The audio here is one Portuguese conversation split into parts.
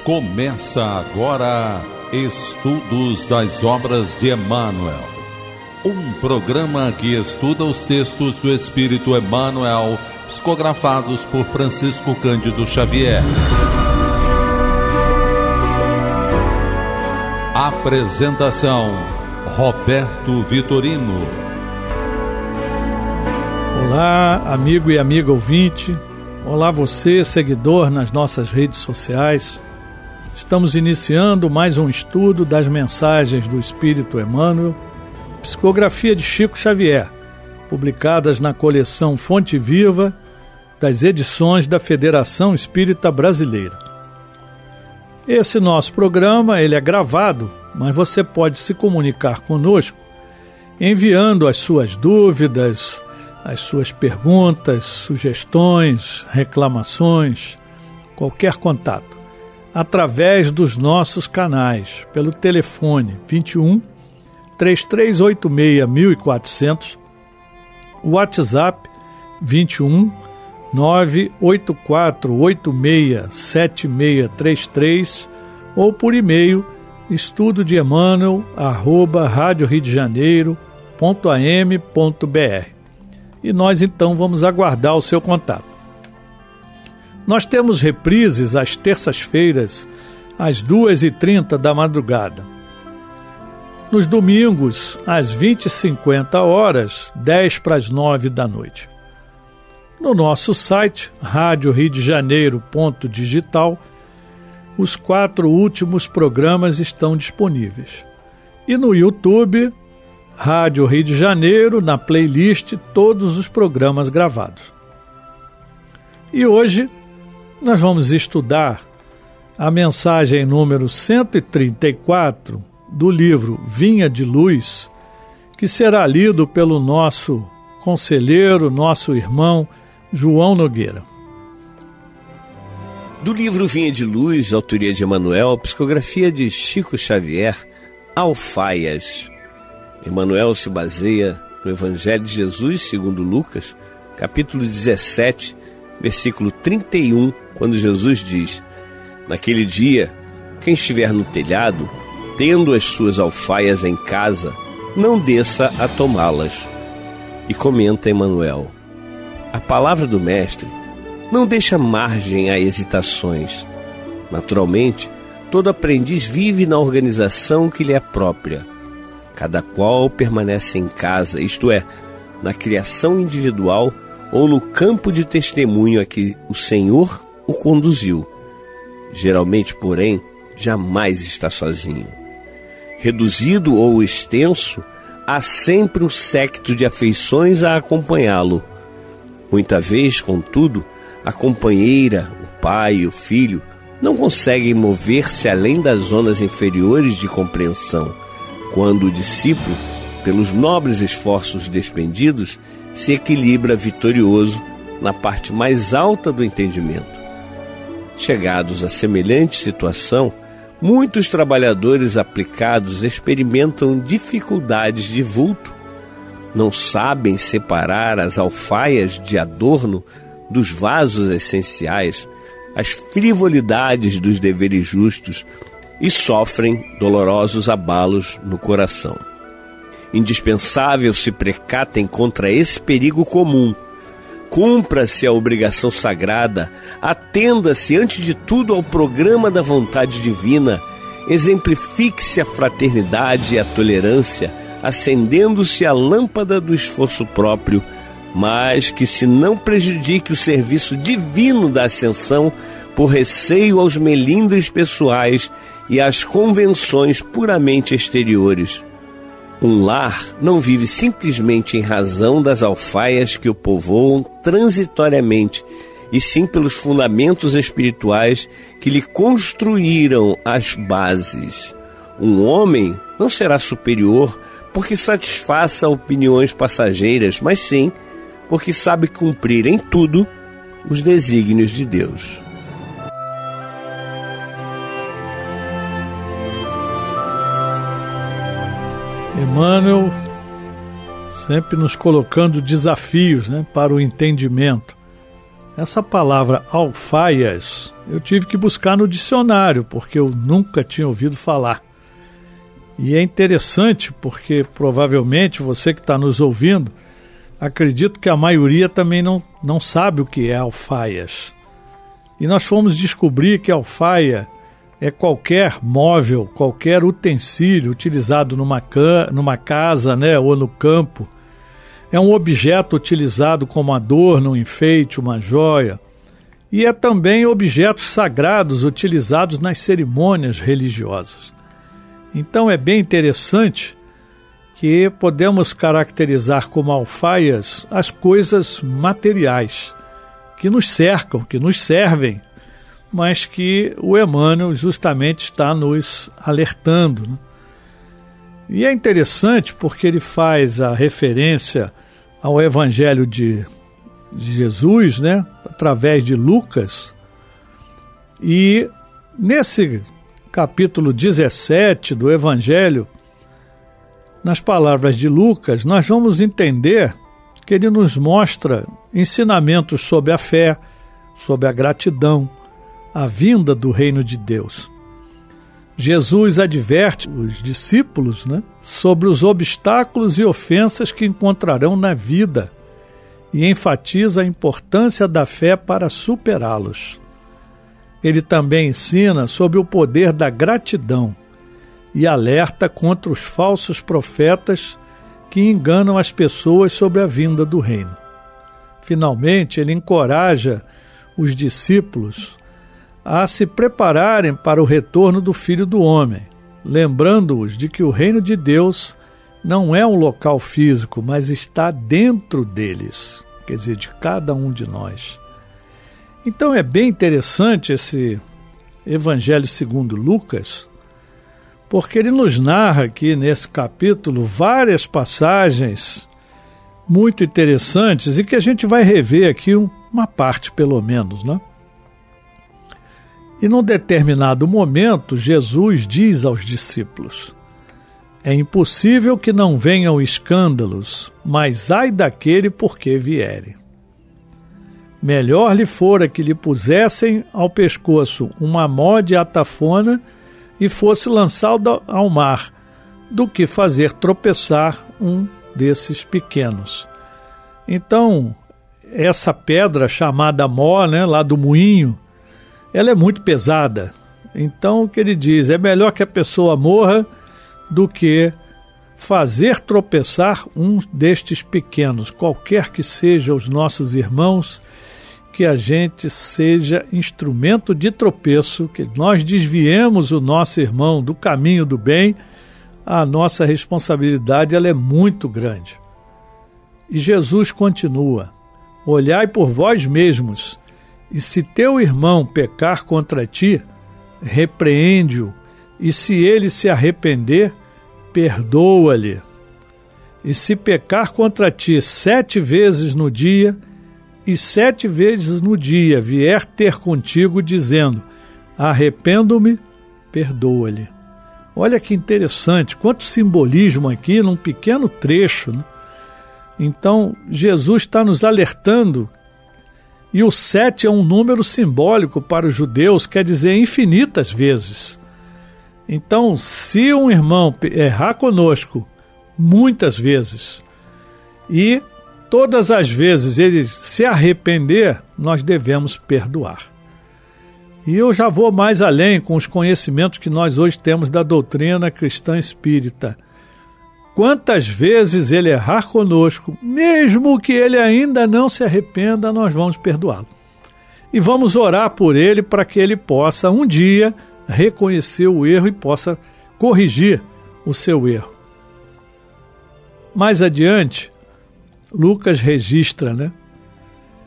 Começa agora Estudos das Obras de Emmanuel, um programa que estuda os textos do Espírito Emmanuel, psicografados por Francisco Cândido Xavier. Apresentação: Roberto Vitorino. Olá, amigo e amiga ouvinte. Olá você, seguidor nas nossas redes sociais. Estamos iniciando mais um estudo das mensagens do Espírito Emmanuel, psicografia de Chico Xavier, publicadas na coleção Fonte Viva das edições da Federação Espírita Brasileira. Esse nosso programa ele é gravado, mas você pode se comunicar conosco enviando as suas dúvidas, as suas perguntas, sugestões, reclamações, qualquer contato, através dos nossos canais, pelo telefone 21 3386 1400, WhatsApp 21 984867633 ou por e-mail estudodeemmanuel@radioriodejaneiro.am.br. E nós então vamos aguardar o seu contato. Nós temos reprises às terças-feiras, às 2h30 da madrugada. Nos domingos, às 20h50, 10:50 da noite. No nosso site, radioriodejaneiro.digital, os 4 últimos programas estão disponíveis. E no YouTube, Rádio Rio de Janeiro, na playlist, todos os programas gravados. E hoje nós vamos estudar a mensagem número 134 do livro Vinha de Luz, que será lido pelo nosso conselheiro, nosso irmão João Nogueira. Do livro Vinha de Luz, autoria de Emmanuel, psicografia de Chico Xavier, Alfaias. Emmanuel se baseia no Evangelho de Jesus segundo Lucas, capítulo 17, versículo 31, quando Jesus diz: naquele dia, quem estiver no telhado, tendo as suas alfaias em casa, não desça a tomá-las. E comenta Emmanuel: a palavra do Mestre não deixa margem a hesitações. Naturalmente, todo aprendiz vive na organização que lhe é própria. Cada qual permanece em casa, isto é, na criação individual ou no campo de testemunho a que o Senhor o conduziu. Geralmente, porém, jamais está sozinho. Reduzido ou extenso, há sempre um séquito de afeições a acompanhá-lo. Muita vez, contudo, a companheira, o pai e o filho não conseguem mover-se além das zonas inferiores de compreensão, quando o discípulo, pelos nobres esforços despendidos, se equilibra vitorioso na parte mais alta do entendimento. Chegados a semelhante situação, muitos trabalhadores aplicados experimentam dificuldades de vulto, não sabem separar as alfaias de adorno dos vasos essenciais, as frivolidades dos deveres justos e sofrem dolorosos abalos no coração. Indispensável se precatem contra esse perigo comum. Cumpra-se a obrigação sagrada, atenda-se antes de tudo ao programa da vontade divina, exemplifique-se a fraternidade e a tolerância, acendendo-se a lâmpada do esforço próprio, mas que se não prejudique o serviço divino da ascensão por receio aos melindres pessoais e às convenções puramente exteriores. Um lar não vive simplesmente em razão das alfaias que o povoam transitoriamente, e sim pelos fundamentos espirituais que lhe construíram as bases. Um homem não será superior porque satisfaça opiniões passageiras, mas sim porque sabe cumprir em tudo os desígnios de Deus. Emmanuel sempre nos colocando desafios, para o entendimento. Essa palavra alfaias eu tive que buscar no dicionário, porque eu nunca tinha ouvido falar. E é interessante porque provavelmente você que está nos ouvindo, acredito que a maioria também não sabe o que é alfaias. E nós fomos descobrir que alfaia é qualquer móvel, qualquer utensílio utilizado numa casa, né, ou no campo. É um objeto utilizado como adorno, um enfeite, uma joia. E é também objetos sagrados utilizados nas cerimônias religiosas. Então é bem interessante que podemos caracterizar como alfaias as coisas materiais que nos cercam, que nos servem, mas que o Emmanuel justamente está nos alertando, né? E é interessante porque ele faz a referência ao Evangelho de Jesus, né, através de Lucas, e nesse capítulo 17 do Evangelho, nas palavras de Lucas, nós vamos entender que ele nos mostra ensinamentos sobre a fé, sobre a gratidão, a vinda do reino de Deus. Jesus adverte os discípulos, né, sobre os obstáculos e ofensas que encontrarão na vida e enfatiza a importância da fé para superá-los. Ele também ensina sobre o poder da gratidão e alerta contra os falsos profetas que enganam as pessoas sobre a vinda do reino. Finalmente, ele encoraja os discípulos a se prepararem para o retorno do Filho do Homem, lembrando-os de que o reino de Deus não é um local físico, mas está dentro deles, quer dizer, de cada um de nós. Então é bem interessante esse Evangelho segundo Lucas, porque ele nos narra aqui nesse capítulo várias passagens muito interessantes e que a gente vai rever aqui uma parte pelo menos, né? E num determinado momento, Jesus diz aos discípulos: é impossível que não venham escândalos, mas ai daquele por que vierem. Melhor lhe fora que lhe pusessem ao pescoço uma mó de atafona e fosse lançado ao mar, do que fazer tropeçar um desses pequenos. Então, essa pedra chamada mó, né, lá do moinho, ela é muito pesada. Então, o que ele diz, é melhor que a pessoa morra do que fazer tropeçar um destes pequenos, qualquer que sejam os nossos irmãos, que a gente seja instrumento de tropeço, que nós desviemos o nosso irmão do caminho do bem, a nossa responsabilidade ela é muito grande. E Jesus continua: olhai por vós mesmos, e se teu irmão pecar contra ti, repreende-o, e se ele se arrepender, perdoa-lhe. E se pecar contra ti 7 vezes no dia, e 7 vezes no dia vier ter contigo dizendo: arrependo-me, perdoa-lhe. Olha que interessante, quanto simbolismo aqui num pequeno trecho, né? Então, Jesus está nos alertando, e o 7 é um número simbólico para os judeus, quer dizer infinitas vezes. Então, se um irmão errar conosco muitas vezes, e todas as vezes ele se arrepender, nós devemos perdoar. E eu já vou mais além com os conhecimentos que nós hoje temos da doutrina cristã espírita. Quantas vezes ele errar conosco, mesmo que ele ainda não se arrependa, nós vamos perdoá-lo. E vamos orar por ele para que ele possa um dia reconhecer o erro e possa corrigir o seu erro. Mais adiante, Lucas registra, né?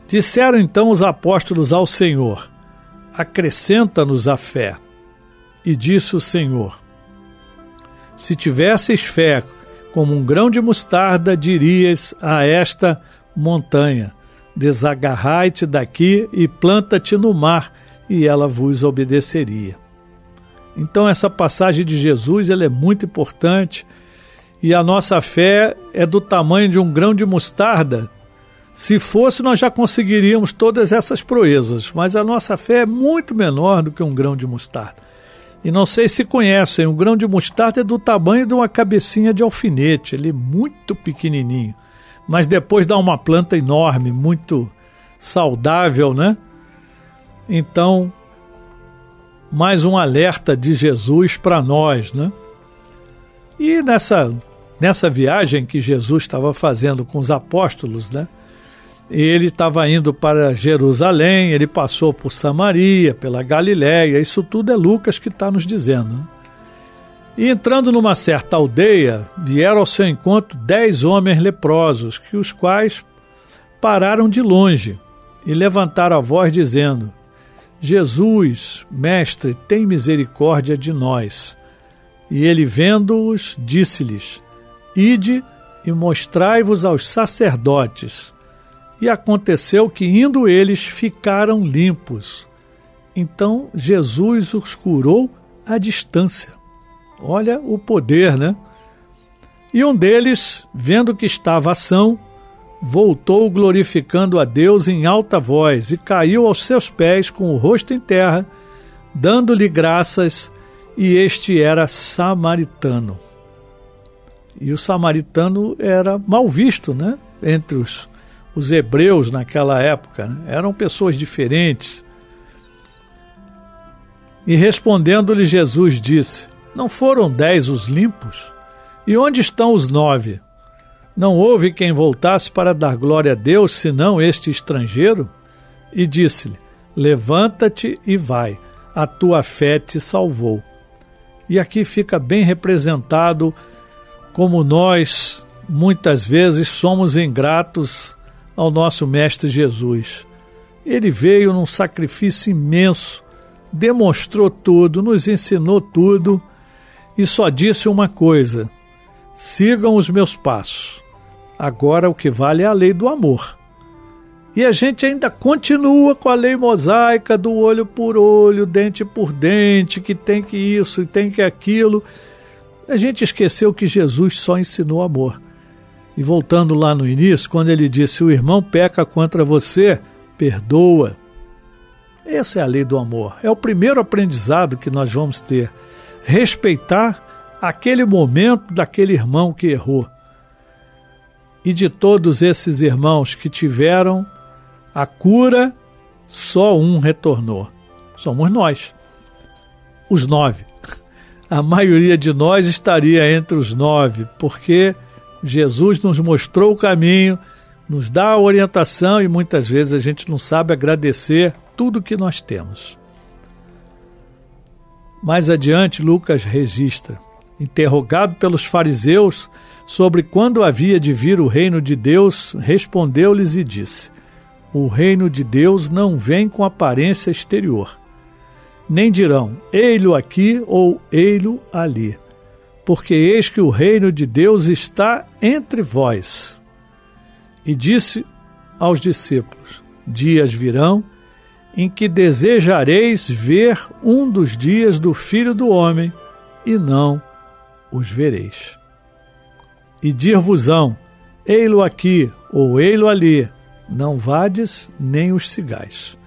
Disseram então os apóstolos ao Senhor: acrescenta-nos a fé. E disse o Senhor: se tivesseis fé como um grão de mostarda, dirias a esta montanha: desagarrai-te daqui e planta-te no mar, e ela vos obedeceria. Então essa passagem de Jesus ela é muito importante, e a nossa fé é do tamanho de um grão de mostarda, Se fosse, nós já conseguiríamos todas essas proezas, mas a nossa fé é muito menor do que um grão de mostarda. E não sei se conhecem, um grão de mostarda é do tamanho de uma cabecinha de alfinete, ele é muito pequenininho, mas depois dá uma planta enorme, muito saudável, né? Então, mais um alerta de Jesus para nós, né? E nessa viagem que Jesus estava fazendo com os apóstolos, né? Ele estava indo para Jerusalém, ele passou por Samaria, pela Galiléia, isso tudo é Lucas que está nos dizendo, né? E entrando numa certa aldeia, vieram ao seu encontro 10 homens leprosos, que os quais pararam de longe e levantaram a voz dizendo: Jesus, mestre, tem misericórdia de nós. E ele, vendo-os, disse-lhes: Ide e mostrai-vos aos sacerdotes. E aconteceu que, indo eles, ficaram limpos. Então Jesus os curou à distância. Olha o poder, né? E um deles, vendo que estava são, voltou glorificando a Deus em alta voz e caiu aos seus pés com o rosto em terra, dando-lhe graças, e este era samaritano. E o samaritano era mal visto, né? Entre os hebreus naquela época, né? Eram pessoas diferentes. E respondendo-lhe Jesus disse: Não foram 10 os limpos? E onde estão os 9? Não houve quem voltasse para dar glória a Deus, senão este estrangeiro? E disse-lhe: Levanta-te e vai, a tua fé te salvou. E aqui fica bem representado como nós, muitas vezes, somos ingratos ao nosso Mestre Jesus. Ele veio num sacrifício imenso, demonstrou tudo, nos ensinou tudo e só disse uma coisa: sigam os meus passos. Agora o que vale é a lei do amor. E a gente ainda continua com a lei mosaica do olho por olho, dente por dente, que tem que isso e tem que aquilo. A gente esqueceu que Jesus só ensinou amor. E voltando lá no início, quando ele disse: o irmão peca contra você, perdoa. Essa é a lei do amor. É o primeiro aprendizado que nós vamos ter. Respeitar aquele momento daquele irmão que errou. E de todos esses irmãos que tiveram a cura, só um retornou. Somos nós, os 9. A maioria de nós estaria entre os 9, porque Jesus nos mostrou o caminho, nos dá a orientação e muitas vezes a gente não sabe agradecer tudo que nós temos. Mais adiante, Lucas registra: interrogado pelos fariseus sobre quando havia de vir o reino de Deus, respondeu-lhes e disse: o reino de Deus não vem com aparência exterior. Nem dirão, ei-lo aqui ou ei-lo ali, porque eis que o reino de Deus está entre vós. E disse aos discípulos: dias virão em que desejareis ver um dos dias do Filho do Homem, e não os vereis. E dir-vos-ão, ei-lo aqui ou ei-lo ali, não vades nem os sigais.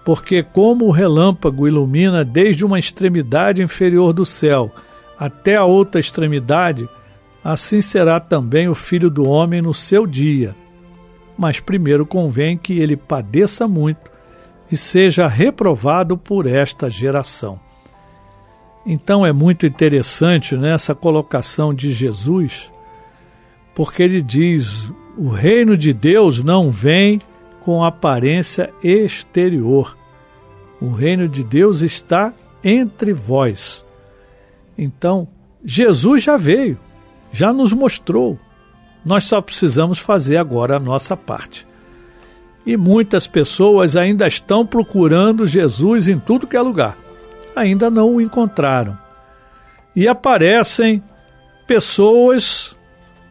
Porque como o relâmpago ilumina desde uma extremidade inferior do céu até a outra extremidade, assim será também o Filho do Homem no seu dia. Mas primeiro convém que ele padeça muito e seja reprovado por esta geração. Então é muito interessante, né, essa colocação de Jesus, porque ele diz: o reino de Deus não vem com aparência exterior. O reino de Deus está entre vós. Então, Jesus já veio, já nos mostrou. Nós só precisamos fazer agora a nossa parte. E muitas pessoas ainda estão procurando Jesus em tudo que é lugar. Ainda não o encontraram. E aparecem pessoas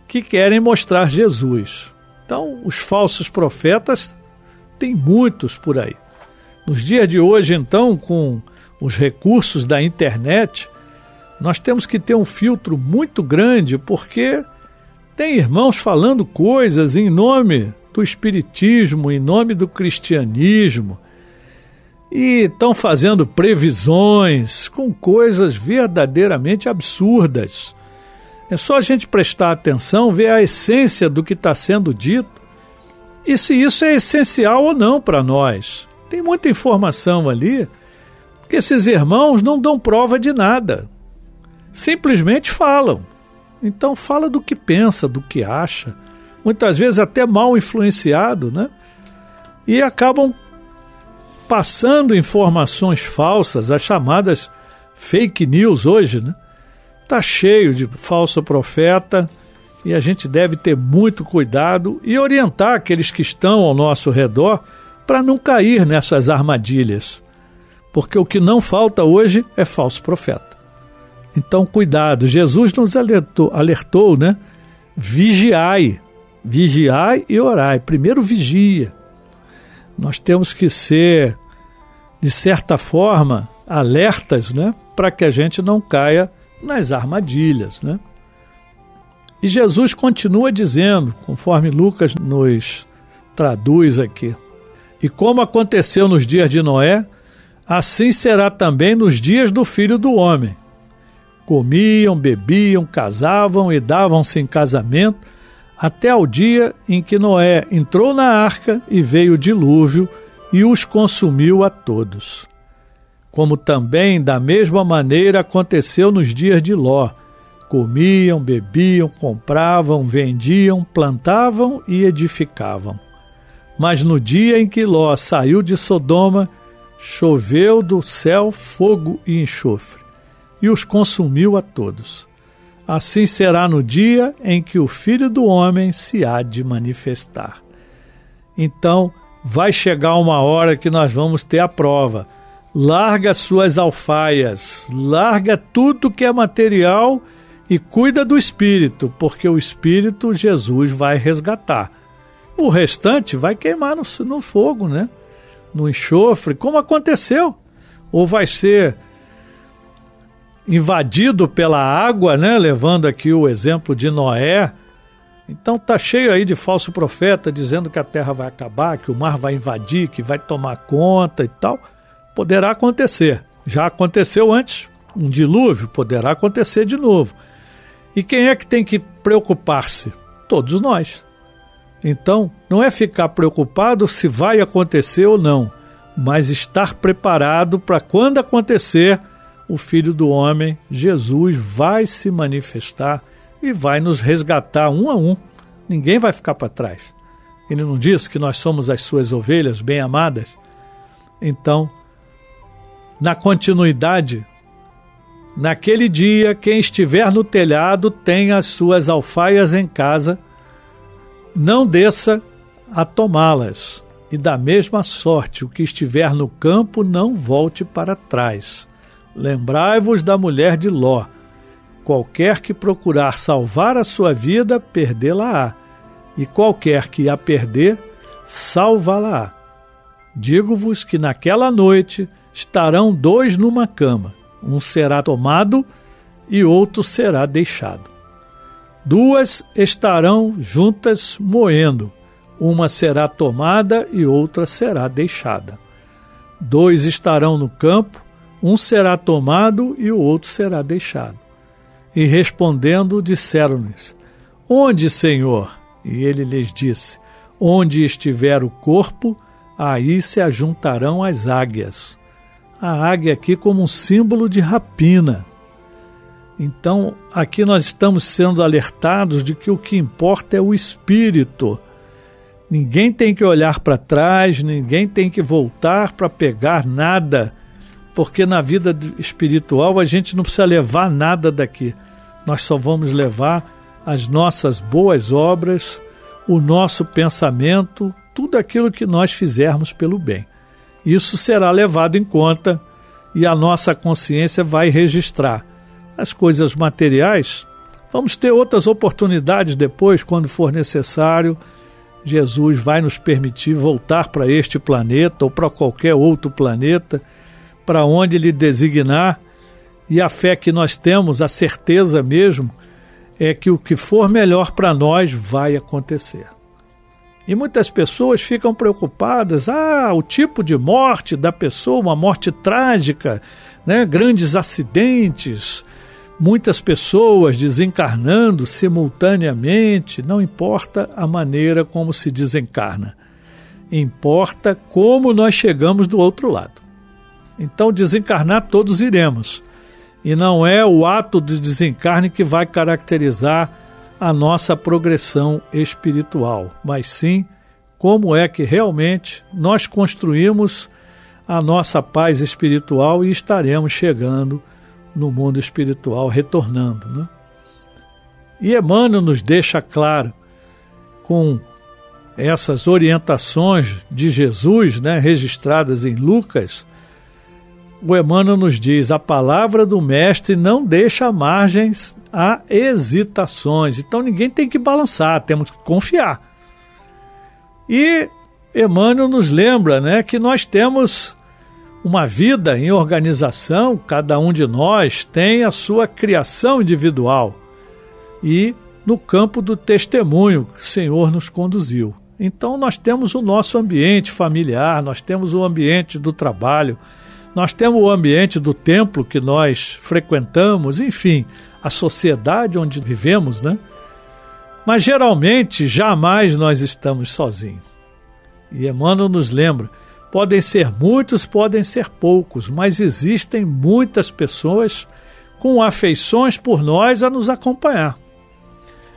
que querem mostrar Jesus. Então, os falsos profetas, tem muitos por aí. Nos dias de hoje, então, com os recursos da internet, nós temos que ter um filtro muito grande, porque tem irmãos falando coisas em nome do espiritismo, em nome do cristianismo, e estão fazendo previsões com coisas verdadeiramente absurdas. É só a gente prestar atenção, ver a essência do que está sendo dito e se isso é essencial ou não para nós. Tem muita informação ali que esses irmãos não dão prova de nada, simplesmente falam. Então fala do que pensa, do que acha, muitas vezes até mal influenciado, né? E acabam passando informações falsas, as chamadas fake news hoje, né? Está cheio de falso profeta e a gente deve ter muito cuidado e orientar aqueles que estão ao nosso redor para não cair nessas armadilhas, porque o que não falta hoje é falso profeta. Então cuidado, Jesus nos alertou, né? Vigiai e orai. Primeiro vigia. Nós temos que ser, de certa forma, alertas, né? Para que a gente não caia nas armadilhas, né? E Jesus continua dizendo, conforme Lucas nos traduz aqui: e como aconteceu nos dias de Noé, assim será também nos dias do Filho do Homem. Comiam, bebiam, casavam e davam-se em casamento, até ao dia em que Noé entrou na arca e veio o dilúvio e os consumiu a todos. Como também, da mesma maneira, aconteceu nos dias de Ló. Comiam, bebiam, compravam, vendiam, plantavam e edificavam. Mas no dia em que Ló saiu de Sodoma, choveu do céu fogo e enxofre, e os consumiu a todos. Assim será no dia em que o Filho do Homem se há de manifestar. Então, vai chegar uma hora que nós vamos ter a prova. Larga suas alfaias, larga tudo que é material e cuida do espírito, porque o espírito Jesus vai resgatar. O restante vai queimar no fogo, né? No enxofre, como aconteceu. Ou vai ser invadido pela água, né? Levando aqui o exemplo de Noé. Então tá cheio aí de falso profeta dizendo que a terra vai acabar, que o mar vai invadir, que vai tomar conta e tal. Poderá acontecer. Já aconteceu antes, um dilúvio, poderá acontecer de novo. E quem é que tem que preocupar-se? Todos nós. Então, não é ficar preocupado se vai acontecer ou não, mas estar preparado para quando acontecer, o Filho do Homem, Jesus, vai se manifestar e vai nos resgatar um a um. Ninguém vai ficar para trás. Ele não disse que nós somos as suas ovelhas bem-amadas? Então, na continuidade, naquele dia, quem estiver no telhado tem as suas alfaias em casa, não desça a tomá-las. E da mesma sorte, o que estiver no campo não volte para trás. Lembrai-vos da mulher de Ló. Qualquer que procurar salvar a sua vida, perdê-la-á. E qualquer que a perder, salvá-la-á. Digo-vos que naquela noite estarão dois numa cama. Um será tomado e outro será deixado. Duas estarão juntas moendo. Uma será tomada e outra será deixada. Dois estarão no campo. Um será tomado e o outro será deixado. E respondendo, disseram-lhes: Onde, Senhor? E ele lhes disse: Onde estiver o corpo, aí se ajuntarão as águias. A águia aqui como um símbolo de rapina. Então, aqui nós estamos sendo alertados de que o que importa é o espírito. Ninguém tem que olhar para trás, ninguém tem que voltar para pegar nada, porque na vida espiritual a gente não precisa levar nada daqui. Nós só vamos levar as nossas boas obras, o nosso pensamento, tudo aquilo que nós fizermos pelo bem. Isso será levado em conta e a nossa consciência vai registrar. As coisas materiais, vamos ter outras oportunidades depois, quando for necessário. Jesus vai nos permitir voltar para este planeta ou para qualquer outro planeta, para onde Ele designar, e a fé que nós temos, a certeza mesmo, é que o que for melhor para nós vai acontecer. E muitas pessoas ficam preocupadas, o tipo de morte da pessoa, uma morte trágica, né? Grandes acidentes, muitas pessoas desencarnando simultaneamente. Não importa a maneira como se desencarna, importa como nós chegamos do outro lado. Então, desencarnar todos iremos, e não é o ato de desencarne que vai caracterizar a nossa progressão espiritual, mas sim como é que realmente nós construímos a nossa paz espiritual e estaremos chegando no mundo espiritual, retornando, né? E Emmanuel nos deixa claro, com essas orientações de Jesus, né, registradas em Lucas, o Emmanuel nos diz: a palavra do mestre não deixa margens a hesitações. Então ninguém tem que balançar, temos que confiar. E Emmanuel nos lembra, né, que nós temos uma vida em organização, cada um de nós tem a sua criação individual e no campo do testemunho que o Senhor nos conduziu. Então nós temos o nosso ambiente familiar, nós temos o ambiente do trabalho, nós temos o ambiente do templo que nós frequentamos, enfim, a sociedade onde vivemos, né? Mas geralmente jamais nós estamos sozinhos. E Emmanuel nos lembra, podem ser muitos, podem ser poucos, mas existem muitas pessoas com afeições por nós a nos acompanhar.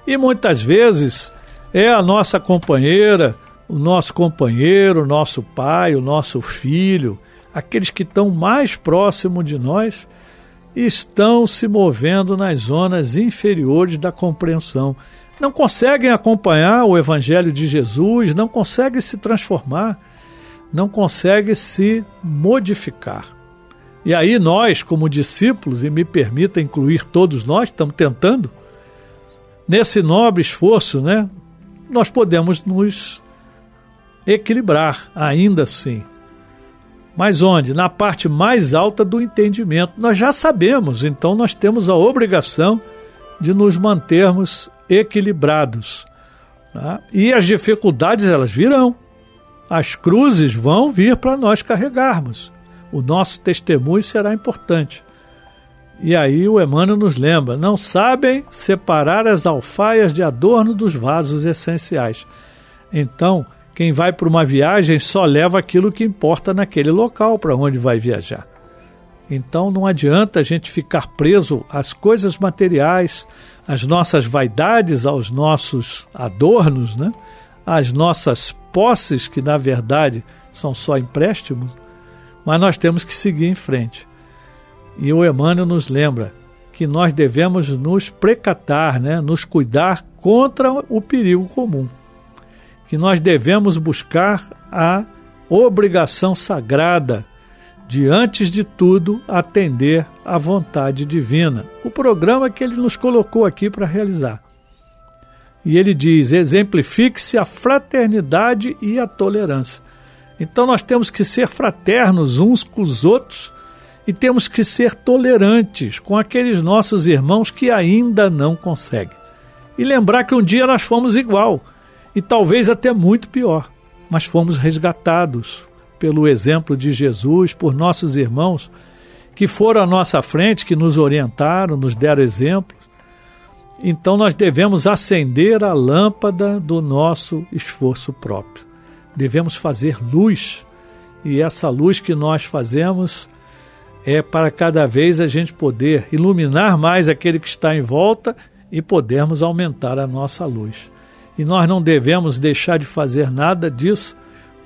E muitas vezes é a nossa companheira, o nosso companheiro, o nosso pai, o nosso filho, aqueles que estão mais próximos de nós, estão se movendo nas zonas inferiores da compreensão. Não conseguem acompanhar o Evangelho de Jesus, não conseguem se transformar, não conseguem se modificar. E aí nós, como discípulos, e me permita incluir todos nós, estamos tentando, nesse nobre esforço, né, nós podemos nos equilibrar, ainda assim. Mas onde? Na parte mais alta do entendimento. Nós já sabemos, então nós temos a obrigação de nos mantermos equilibrados, né? E as dificuldades, elas virão. As cruzes vão vir para nós carregarmos. O nosso testemunho será importante. E aí o Emmanuel nos lembra, não sabem separar as alfaias de adorno dos vasos essenciais. Então, quem vai para uma viagem só leva aquilo que importa naquele local para onde vai viajar. Então não adianta a gente ficar preso às coisas materiais, às nossas vaidades, aos nossos adornos, né? Às nossas posses, que na verdade são só empréstimos, mas nós temos que seguir em frente. E o Emmanuel nos lembra que nós devemos nos precatar, né? Nos cuidar contra o perigo comum. Que nós devemos buscar a obrigação sagrada de, antes de tudo, atender à vontade divina. O programa que ele nos colocou aqui para realizar. E ele diz, exemplifique-se a fraternidade e a tolerância. Então nós temos que ser fraternos uns com os outros e temos que ser tolerantes com aqueles nossos irmãos que ainda não conseguem. E lembrar que um dia nós fomos igual, e talvez até muito pior, mas fomos resgatados pelo exemplo de Jesus, por nossos irmãos que foram à nossa frente, que nos orientaram, nos deram exemplos. Então nós devemos acender a lâmpada do nosso esforço próprio. Devemos fazer luz, e essa luz que nós fazemos é para cada vez a gente poder iluminar mais aquele que está em volta e podermos aumentar a nossa luz. E nós não devemos deixar de fazer nada disso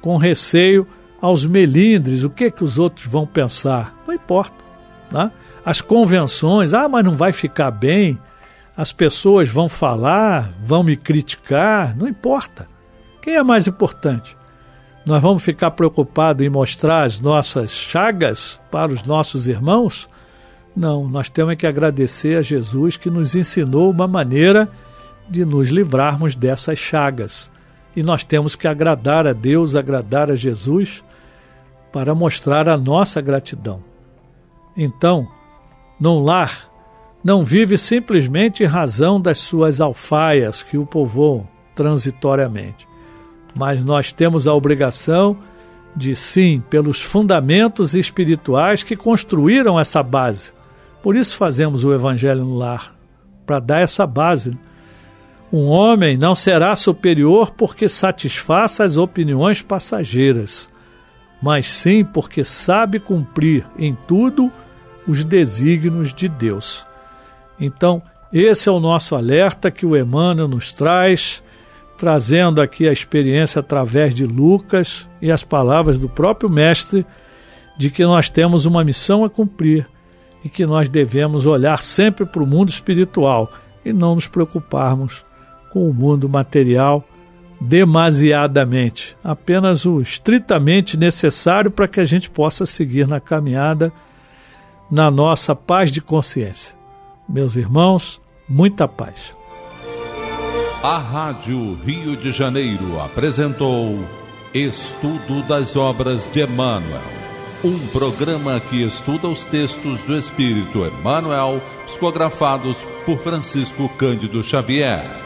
com receio aos melindres, o que os outros vão pensar. Não importa, né? As convenções, mas não vai ficar bem, as pessoas vão falar, vão me criticar, não importa. Quem é mais importante? Nós vamos ficar preocupados em mostrar as nossas chagas para os nossos irmãos? Não, nós temos que agradecer a Jesus que nos ensinou uma maneira de nos livrarmos dessas chagas. E nós temos que agradar a Deus, agradar a Jesus, para mostrar a nossa gratidão. Então, num lar, não vive simplesmente em razão das suas alfaias que o povoam transitoriamente. mas nós temos a obrigação de, sim, pelos fundamentos espirituais que construíram essa base. Por isso fazemos o Evangelho no Lar, para dar essa base. Um homem não será superior porque satisfaça as opiniões passageiras, mas sim porque sabe cumprir em tudo os desígnios de Deus. Então, esse é o nosso alerta que o Emmanuel nos traz, trazendo aqui a experiência através de Lucas e as palavras do próprio Mestre, de que nós temos uma missão a cumprir e que nós devemos olhar sempre para o mundo espiritual e não nos preocuparmos com o mundo material demasiadamente, apenas o estritamente necessário para que a gente possa seguir na caminhada na nossa paz de consciência. Meus irmãos, muita paz. A Rádio Rio de Janeiro apresentou Estudo das Obras de Emmanuel, um programa que estuda os textos do Espírito Emmanuel, psicografados por Francisco Cândido Xavier.